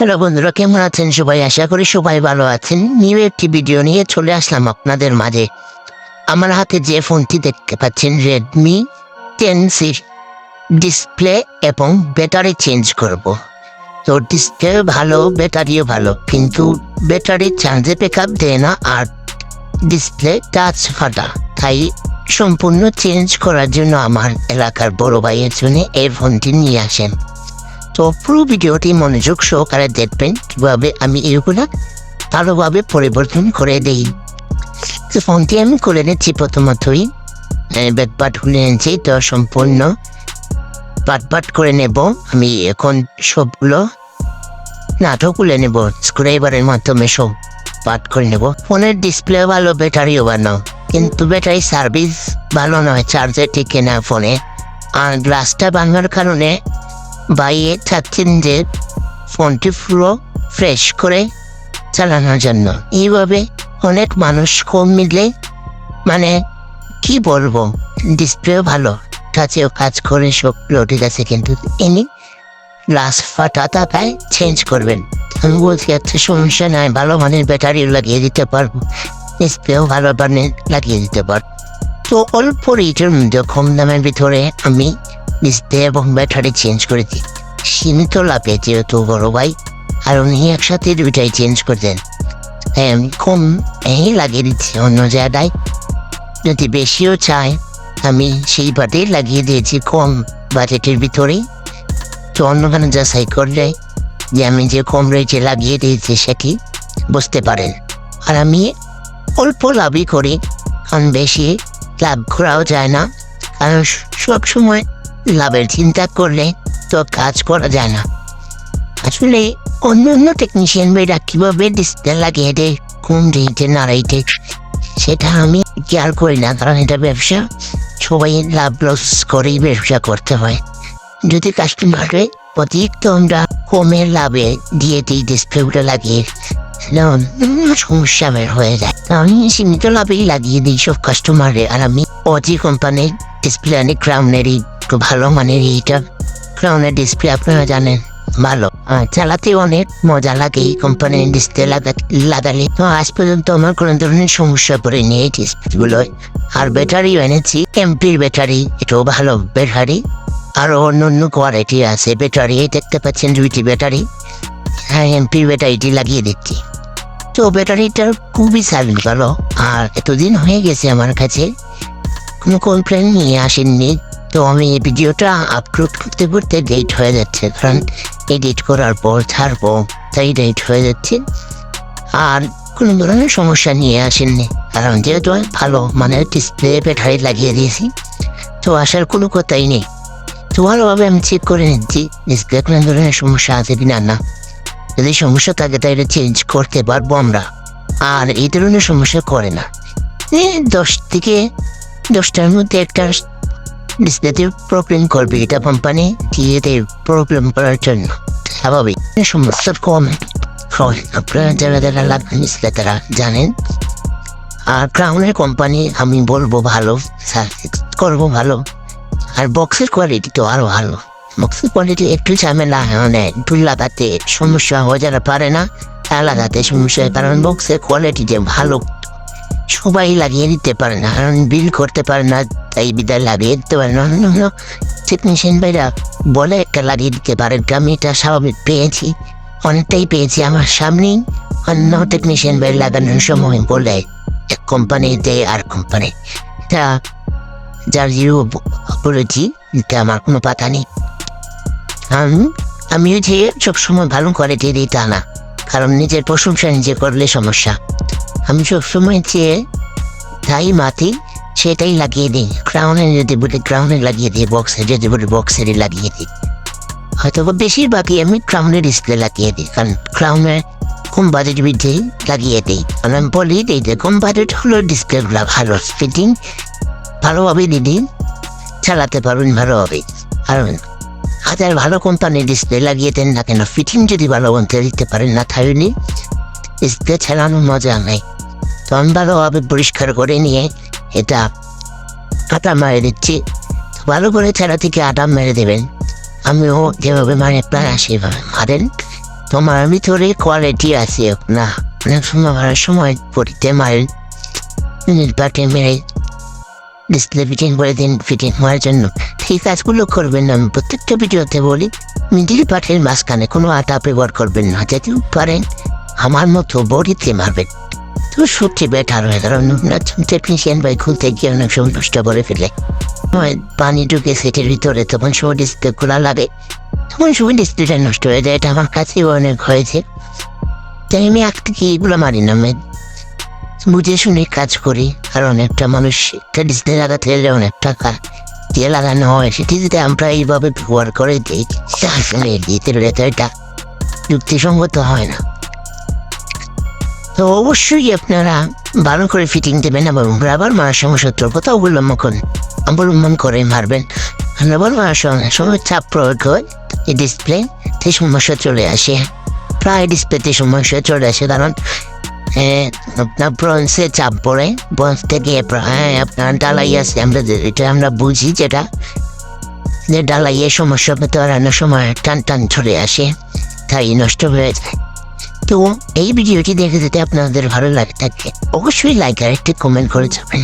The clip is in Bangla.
হ্যালো বন্ধুরা, কেমন আছেন সবাই? আশা করি সবাই ভালো আছেন। নিউ একটি ভিডিও নিয়ে চলে আসলাম আপনাদের মাঝে। আমার হাতে যে ফোনটি দেখতে পাচ্ছেন, রেডমি 10C, ডিসপ্লে এবং ব্যাটারি চেঞ্জ করব। তো ডিসপ্লে ভালো, ব্যাটারিও ভালো, কিন্তু ব্যাটারি চার্জে ব্যাকআপ দেয় না, আর ডিসপ্লে টাচ ফাটা। তাই সম্পূর্ণ চেঞ্জ করার জন্য আমার এলাকার বড় ভাইয়ের জন্য এই ফোনটি নিয়ে আসেন। তো পুরো ভিডিওটি মনোযোগ সহকারে দেখবেন কীভাবে আমি এগুলো ভালোভাবে পরিবর্তন করে দিই। তো ফোনটি আমি খুলে নিচ্ছি। প্রথমতই ব্যাকপার্ট খুলে নিচ্ছি, তো সম্পূর্ণ পাট করে নেব। আমি এখন সবগুলো নাটক খুলে নেব, স্ক্রুড্রাইভারের মাধ্যমে সব পাট করে নেব। ফোনের ডিসপ্লে ভালো, ব্যাটারিও ভালো, কিন্তু ব্যাটারি সার্ভিস ভালো নয়, চার্জার টিকে না ফোনে। আর গ্লাসটা ভাঙার কারণে বাইরে থাকছেন যে ফোনটি পুরো ফ্রেশ করে চালানোর জন্য। এইভাবে অনেক মানুষ কম মিলে, মানে কি বলবো, ডিসপ্লেও ভালো, টাচেও কাজ করে, সবগুলো ঠিক আছে, কিন্তু এনি গ্লাস ফাটা থাকায় চেঞ্জ করবেন। আমি বলছি একটা সমস্যা নাই, ভালো মানের ব্যাটারিও লাগিয়ে দিতে পারবো, ডিসপ্লেও ভালো মানের লাগিয়ে দিতে পারবো। তো অল্প রেটের মধ্যে কম দামের ভিতরে আমি ডিসপ্লে এবং ব্যাটারি চেঞ্জ করে দিই। সীমিত লাভে, যেহেতু বড় ভাই আর উনি একসাথে দুইটাই চেঞ্জ করতেন, তাই আমি কম লাগিয়ে দিচ্ছি অন্য জায়গায়। যদি বেশিও চাই আমি সেই বাদে লাগিয়ে দিয়েছি কম বাজেটের ভিতরেই। তো অন্যখানে যাচাই করলে যে আমি যে কম রেটে লাগিয়ে দিয়েছি সেটি বুঝতে পারেন। আর আমি অল্প লাভই করি, কারণ বেশি লাভ করাও যায় না, কারণ সবসময় লাভের চিন্তা করলে তো কাজ করা যায় না। আসলে অন্য টেকনিশিয়ান ভাইরা কীভাবে ডিসপ্লে লাগিয়ে দেয়, কোন রেটে না রেটে, সেটা আমি কেয়ার করি না, কারণ এটা ব্যবসা, সবাই লাভ লস করেই ব্যবসা করতে হয়। যদি কাস্টমারকে অতিরিক্ত আমরা কমে লাভে দিয়ে দিই ডিসপ্লেটা লাগিয়ে, সমস্যা বের হয়ে যায়। আমি সীমিত লাভেই লাগিয়ে দিই সব কাস্টমারে। আর আমি অজি কোম্পানির ডিসপ্লে আনি, ক্রাউনেরই ভালো মানের। এইটা ক্রাউনের ডিসপ্লে আপনারা জানেন ভালো, চালাতে অনেক মজা লাগে। এই কোম্পানির ডিসপ্লে লাগালে তো আজ পর্যন্ত আমার কোনো ধরনের সমস্যা পড়েনি এই ডিসপ্লেগুলোয়। আর ব্যাটারিও এনেছি, এমপির ব্যাটারি, এটাও ভালো ব্যাটারি। আরও অন্য কোয়ালিটি আছে ব্যাটারি, দেখতে পাচ্ছেন দুইটি ব্যাটারি। হ্যাঁ, এমপির ব্যাটারিটি লাগিয়ে দিচ্ছি। তো ব্যাটারিটার খুবই সার্ভিস ভালো, আর এতদিন হয়ে গেছে আমার কাছে, কোনো কমপ্লেন নিয়ে আসেননি। তো আমি এই ভিডিওটা আপলোড করতে করতে ডেট হয়ে যাচ্ছে, কারণ এডিট করার পর ছাড়বো, তাই ডেট হয়ে যাচ্ছে। আর কোনো ধরনের সমস্যা নিয়ে আসেননি, কারণ যেহেতু ভালো মানে ডিসপ্লে ব্যাটারি লাগিয়ে দিয়েছি, তো আসার কোনো কথাই নেই। তো ভালোভাবে আমি চেক করে নিচ্ছি ডিসপ্লে কোনো ধরনের সমস্যা আছে কিনা। না, যদি সমস্যা থাকে তাহলে চেঞ্জ করতে পারবো আমরা। আর এই ধরনের সমস্যা করে না, 10টার মধ্যে একটা ডিসপ্লেতে প্রবলেম করবে, এটা কোম্পানি দিয়ে দেয় প্রবলেম করার জন্য, স্বাভাবিক। সমস্যা কম হয়, আপনারা যারা লাগবেন ডিসপ্লে তারা জানেন। আর ক্রাউনের কোম্পানি আমি বলবো ভালো, সার্ভিস করবো ভালো। আর বক্সের কোয়ালিটি তো আরও ভালো। বক্সের কোয়ালিটি একটু ঝামেলা, মানে একটু লাগাতে সমস্যা হয়, যারা পারে না তারা লাগাতে সমস্যা হয়, কারণ বক্সের কোয়ালিটি যে ভালো সবাই লাগিয়ে দিতে পারে না, কারণ বিল করতে পারে না, তাই বিদায় লাগিয়ে দিতে পারে না। অন্য টেকনিশিয়ান ভাইরা বলে একটা লাগিয়ে দিতে পারেন, আমি এটা স্বাভাবিক পেয়েছি, অনেকটাই পেয়েছি আমার সামনেই। অন্য টেকনিশিয়ান ভাই লাগানোর সময় বলে এক কোম্পানি দেয় আর কোম্পানি, এটা যার জিরো করেছি, এটা আমার কোনো পাতা নেই। আমিও যে সবসময় ভালো কোয়ালিটি দিই তা না, কারণ নিজের প্রশংসা নিজে করলে সমস্যা। আমি সবসময় চেয়ে তাই মাতি সেটাই লাগিয়ে দিই। ক্রাউনে যদি বলি ক্রাউনে লাগিয়ে দিই, বক্সে যদি বলি বক্সেরই লাগিয়ে দিই। হয়তো বেশিরভাগই আমি ক্রাউনের ডিসপ্লে লাগিয়ে দিই, কারণ ক্রাউনের কম বাজেট বৃদ্ধি লাগিয়ে দিই। কারণ আমি বলি দিই যে কম বাজেট হলো ডিসপ্লেগুলো ভালো, ফিটিং ভালোভাবে দিদি চালাতে পারবেন ভালোভাবে। আর হাজার ভালো কোম্পানির ডিসপ্লে লাগিয়ে দেন না কেন, ফিটিং যদি ভালো বলতে দিতে পারেন না, তাহলে ডিসপ্লে চালানোর মজা নেই। তো আমি ভালোভাবে পরিষ্কার করে নিয়ে এটা আটা মেরে দিচ্ছি। ভালো করে ছাড়া থেকে আটা মেরে দেবেন, আমিও যেভাবে মানে প্রায় সেভাবে মারেন, তোমার ভিতরে কোয়ালিটি আছে না, অনেক সময় মারার সময় পড়তে মারেন বাটে মেরে ডিসপ্লে ফিটিং করে দিন, ফিটিং হওয়ার জন্য সেই কাজগুলো করবেন না। আমি প্রত্যেকটা ভিডিওতে বলি মিডিল পাটের মাঝখানে কোনো আটা ব্যবহার করবেন না, যদি পারেন আমার মতো বডিতে মারবেন তো সত্যি বেটার হয়। কারণ টেকনিশিয়ান বাই খুলতে গিয়ে অনেক সময় নষ্ট করে ফেলে, পানি ঢুকে সেটের ভিতরে, তখন সময় ডিসপ্লে খোলা লাগে, তখন সময় ডিসপ্লেটা নষ্ট হয়ে যায়। এটা আমার কাছেও অনেক হয়েছে, তাই আমি একটা কি এগুলো মারি না, আমি বুঝে শুনে কাজ করি। কারণ একটা মানুষ একটা ডিসপ্লে লাগাতে গেলে অনেক টাকা দিয়ে লাগানো হয়, সেটি যদি আমরা এইভাবে ব্যবহার করে দিই আসলে দিতে গেলে তো এটা যুক্তিসঙ্গত হয় না। তো অবশ্যই আপনারা ভালো করে ফিটিং দেবেন এবং রাবার মারার সময় সতর্কতা অবলম্বন করে মারবেন। রাবার মারার সময় চাপ প্রয়োগ হয় এই ডিসপ্লে সেই সমস্যা চলে আসে, প্রায় ডিসপ্লেতে সমস্যা চলে আসে। কারণ আপনার ব্রন্সে চাপ পড়ে, ব্রন্স থেকে আপনার ডালাই আছে, এটা আমরা বুঝি যেটা যে ডালাইয়ের সমস্যা পেতে সময় টান টান চলে আসে, তাই নষ্ট হয়ে যায়। তো এই ভিডিওটি দেখে যদি আপনাদের ভালো লাগে থাকে অবশ্যই লাইক আর একটি কমেন্ট করে যাবেন।